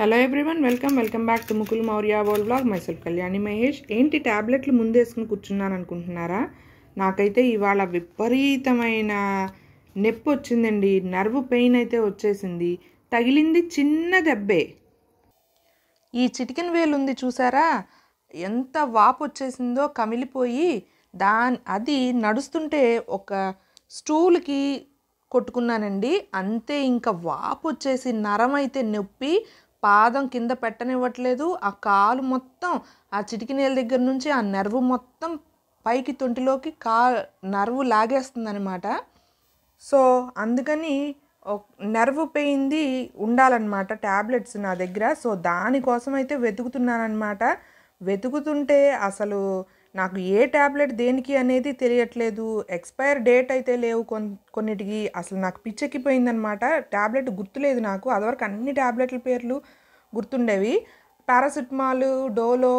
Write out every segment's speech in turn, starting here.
Hello everyone welcome back to Mukul Maurya world vlog myself Kalyani Mahesh. ఏంటి ట్యాబ్లెట్లు ముందేసుకుని కూర్చున్నాను అనుకుంటున్నారా? నాకైతే ఇవాళ విపరీతమైన నొప్పి వచ్చిందండి. నర్వ్ పెయిన్ అయితే వచ్చేసింది. తగిలింది చిన్న దెబ్బే. ఈ చిటికెన్ వేలు ఉంది చూసారా, ఎంత వాపు వచ్చేసిందో, కమిలిపోయి అది నడుస్తుంటే ఒక స్టూల్కి కొట్టుకున్నానండి. అంతే, ఇంకా వాపు వచ్చేసి నరం అయితే నొప్పి పాదం కింద పెట్టనివ్వట్లేదు. ఆ కాలు మొత్తం ఆ చిటికినేల దగ్గర నుంచి ఆ నర్వ్ మొత్తం పైకి తొంటిలోకి నర్వ్ లాగేస్తుంది అనమాట. సో అందుకని నర్వ్ పెయింది ఉండాలన్నమాట ట్యాబ్లెట్స్ నా దగ్గర. సో దానికోసం అయితే వెతుకుతున్నానమాట. వెతుకుతుంటే అసలు నాకు ఏ ట్యాబ్లెట్ దేనికి అనేది తెలియట్లేదు. ఎక్స్పైర్ డేట్ అయితే లేవు కొన్నిటికి. అసలు నాకు పిచ్చెక్కిపోయిందనమాట. ట్యాబ్లెట్ గుర్తులేదు నాకు. అదివరకు అన్ని ట్యాబ్లెట్ల పేర్లు గుర్తుండేవి. పారాసిటమాల్, డోలో,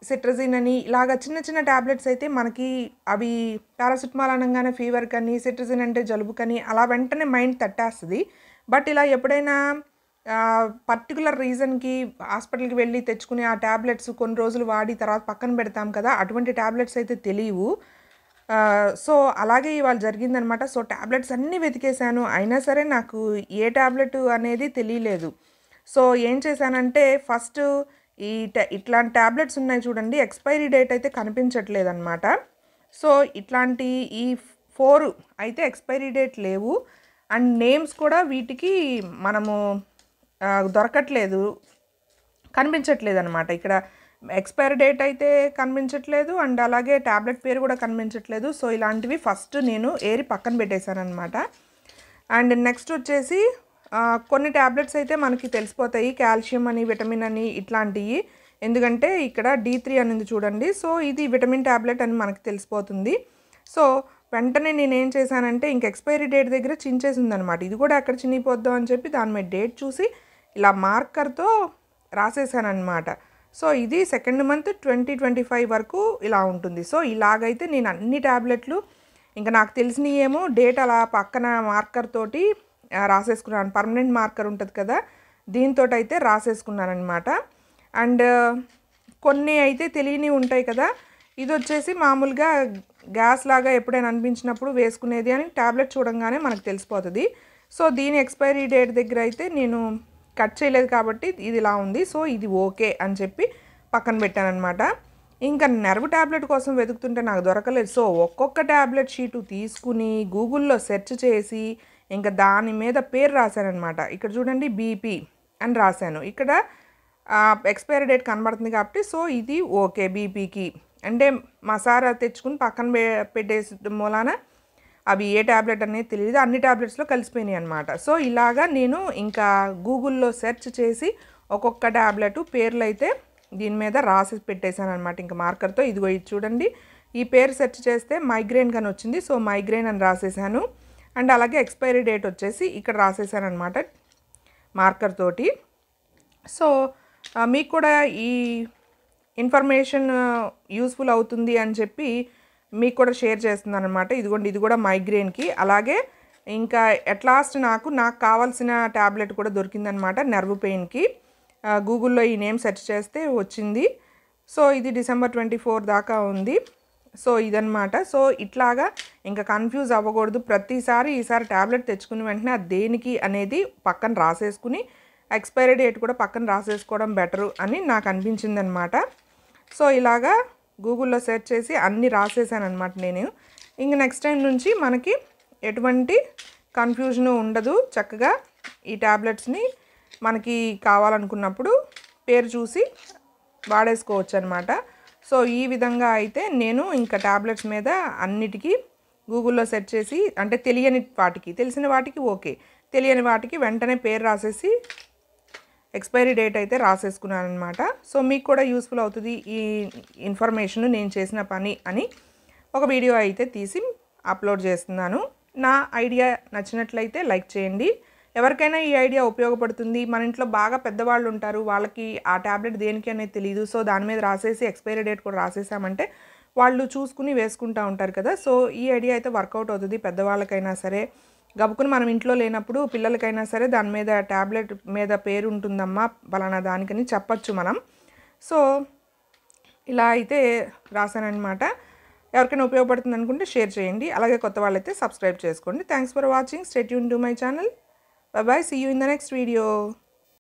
సిట్రజిన్ అని ఇలాగ చిన్న చిన్న ట్యాబ్లెట్స్ అయితే మనకి అవి పారాసిటమాల్ అనగానే ఫీవర్ కానీ, సిట్రజిన్ అంటే జలుబు కానీ అలా వెంటనే మైండ్ తట్టేస్తుంది. బట్ ఇలా ఎప్పుడైనా పర్టికులర్ రీజన్కి హాస్పిటల్కి వెళ్ళి తెచ్చుకునే ఆ ట్యాబ్లెట్స్ కొన్ని రోజులు వాడి తర్వాత పక్కన పెడతాం కదా, అటువంటి ట్యాబ్లెట్స్ అయితే తెలియవు. సో అలాగే ఇవాళ జరిగిందనమాట. సో ట్యాబ్లెట్స్ అన్నీ వెతికేశాను, అయినా సరే నాకు ఏ ట్యాబ్లెట్ అనేది తెలియలేదు. సో ఏం చేశానంటే ఫస్ట్ ఇట్లాంటి ట్యాబ్లెట్స్ ఉన్నాయి చూడండి, ఎక్స్పైరీ డేట్ అయితే కనిపించట్లేదు అనమాట. సో ఇట్లాంటి ఈ 4 అయితే ఎక్స్పైరీ డేట్ లేవు. అండ్ నేమ్స్ కూడా వీటికి మనము దొరకట్లేదు, కనిపించట్లేదు అనమాట. ఇక్కడ ఎక్స్పైరీ డేట్ అయితే కనిపించట్లేదు, అండ్ అలాగే ట్యాబ్లెట్ పేరు కూడా కనిపించట్లేదు. సో ఇలాంటివి ఫస్ట్ నేను ఏరి పక్కన పెట్టేశాను అనమాట. అండ్ నెక్స్ట్ వచ్చేసి కొన్ని ట్యాబ్లెట్స్ అయితే మనకి తెలిసిపోతాయి, కాల్షియం అని, విటమిన్ అని ఇట్లాంటివి. ఎందుకంటే ఇక్కడ D3 అనేది చూడండి. సో ఇది విటమిన్ ట్యాబ్లెట్ అని మనకి తెలిసిపోతుంది. సో వెంటనే నేనేం చేశానంటే ఇంక ఎక్స్పైరీ డేట్ దగ్గర చించేసిందనమాట. ఇది కూడా ఎక్కడ చినిగిపోద్దాం అని చెప్పి దాని మీద డేట్ చూసి ఇలా మార్కర్తో రాసేసానమాట. సో ఇది 2nd month 2025 వరకు ఇలా ఉంటుంది. సో ఇలాగైతే నేను అన్ని ట్యాబ్లెట్లు ఇంకా నాకు తెలిసినవి ఏమో డేట్ అలా పక్కన మార్కర్ తోటి రాసేసుకున్నాను. పర్మనెంట్ మార్కర్ ఉంటుంది కదా, దీంతో అయితే రాసేసుకున్నాను అనమాట. అండ్ కొన్ని అయితే తెలియని ఉంటాయి కదా, ఇది వచ్చేసి మామూలుగా గ్యాస్ లాగా ఎప్పుడైనా అనిపించినప్పుడు వేసుకునేది అని ట్యాబ్లెట్ చూడంగానే మనకు తెలిసిపోతుంది. సో దీని ఎక్స్పైరీ డేట్ దగ్గర అయితే నేను కట్ చేయలేదు కాబట్టి ఇది ఇలా ఉంది. సో ఇది ఓకే అని చెప్పి పక్కన పెట్టాను అనమాట. ఇంకా నర్వ్ ట్యాబ్లెట్ కోసం వెతుకుతుంటే నాకు దొరకలేదు. సో ఒక్కొక్క ట్యాబ్లెట్ షీటు తీసుకుని గూగుల్లో సెర్చ్ చేసి ఇంకా దాని మీద పేరు రాశానమాట. ఇక్కడ చూడండి BP అని రాశాను. ఇక్కడ ఎక్స్పైరీ డేట్ కనబడుతుంది కాబట్టి సో ఇది ఓకే BPకి. అంటే మసాలా తెచ్చుకుని పక్కన పెట్టేసి మూలాన అవి ఏ ట్యాబ్లెట్ అనేది తెలియదు, అన్ని ట్యాబ్లెట్స్లో కలిసిపోయినాయి అనమాట. సో ఇలాగా నేను ఇంకా గూగుల్లో సెర్చ్ చేసి ఒక్కొక్క ట్యాబ్లెట్ పేర్లు అయితే దీని మీద రాసి పెట్టేశాను అనమాట. ఇంకా మార్కర్తో ఇదిగో ఇది చూడండి, ఈ పేరు సెర్చ్ చేస్తే మైగ్రేన్ కానీ వచ్చింది. సో మైగ్రేన్ అని రాసేసాను. అండ్ అలాగే ఎక్స్పైరీ డేట్ వచ్చేసి ఇక్కడ రాసేసాను అనమాట మార్కర్ తోటి. సో మీకు కూడా ఈ ఇన్ఫర్మేషన్ యూస్ఫుల్ అవుతుంది అని చెప్పి మీకు కూడా షేర్ చేస్తున్నాను అనమాట. ఇదిగోండి, ఇది కూడా మైగ్రేన్కి. అలాగే ఇంకా అట్ లాస్ట్ నాకు కావాల్సిన ట్యాబ్లెట్ కూడా దొరికిందనమాట నర్వ్ పెయిన్కి. గూగుల్లో ఈ నేమ్ సెర్చ్ చేస్తే వచ్చింది. సో ఇది December 24 దాకా ఉంది. సో ఇదనమాట. సో ఇట్లాగా ఇంకా కన్ఫ్యూజ్ అవ్వకూడదు. ఈసారి ట్యాబ్లెట్ తెచ్చుకుని వెంటనే అది దేనికి అనేది పక్కన రాసేసుకుని ఎక్స్పైరీ డేట్ కూడా పక్కన రాసేసుకోవడం బెటరు అని నాకు అనిపించింది అనమాట. సో ఇలాగా గూగుల్లో సెర్చ్ చేసి అన్నీ రాసేసాను అనమాట నేను. ఇంక నెక్స్ట్ టైం నుంచి మనకి ఎటువంటి కన్ఫ్యూజను ఉండదు. చక్కగా ఈ ట్యాబ్లెట్స్ని మనకి కావాలనుకున్నప్పుడు పేరు చూసి వాడేసుకోవచ్చు అనమాట. సో ఈ విధంగా అయితే నేను ఇంకా ట్యాబ్లెట్స్ మీద అన్నిటికీ గూగుల్లో సెర్చ్ చేసి, అంటే తెలియని వాటికి, తెలిసిన వాటికి ఓకే, తెలియని వాటికి వెంటనే పేరు రాసేసి ఎక్స్పైరీ డేట్ అయితే రాసేసుకున్నాను అనమాట. సో మీకు కూడా యూస్ఫుల్ అవుతుంది ఈ ఇన్ఫర్మేషన్, నేను చేసిన పని అని ఒక వీడియో అయితే తీసి అప్లోడ్ చేస్తున్నాను. నా ఐడియా నచ్చినట్లయితే లైక్ చేయండి. ఎవరికైనా ఈ ఐడియా ఉపయోగపడుతుంది. మన ఇంట్లో బాగా పెద్దవాళ్ళు ఉంటారు, వాళ్ళకి ఆ ట్యాబ్లెట్ దేనికి అనేది తెలియదు. సో దాని మీద రాసేసి ఎక్స్పైరీ డేట్ కూడా రాసేసామంటే వాళ్ళు చూసుకుని వేసుకుంటూ ఉంటారు కదా. సో ఈ ఐడియా అయితే వర్కౌట్ అవుతుంది పెద్దవాళ్ళకైనా సరే, గబుకుని మనం ఇంట్లో లేనప్పుడు పిల్లలకైనా సరే దాని మీద ట్యాబ్లెట్ మీద పేరు ఉంటుందమ్మా పలానా దానికని చెప్పచ్చు మనం. సో ఇలా అయితే రాశానన్నమాట. ఎవరికైనా ఉపయోగపడుతుంది అనుకుంటే షేర్ చేయండి. అలాగే కొత్త వాళ్ళైతే సబ్స్క్రైబ్ చేసుకోండి. Thanks for watching. Stay tune to my channel. Bye bye. See you in the next video.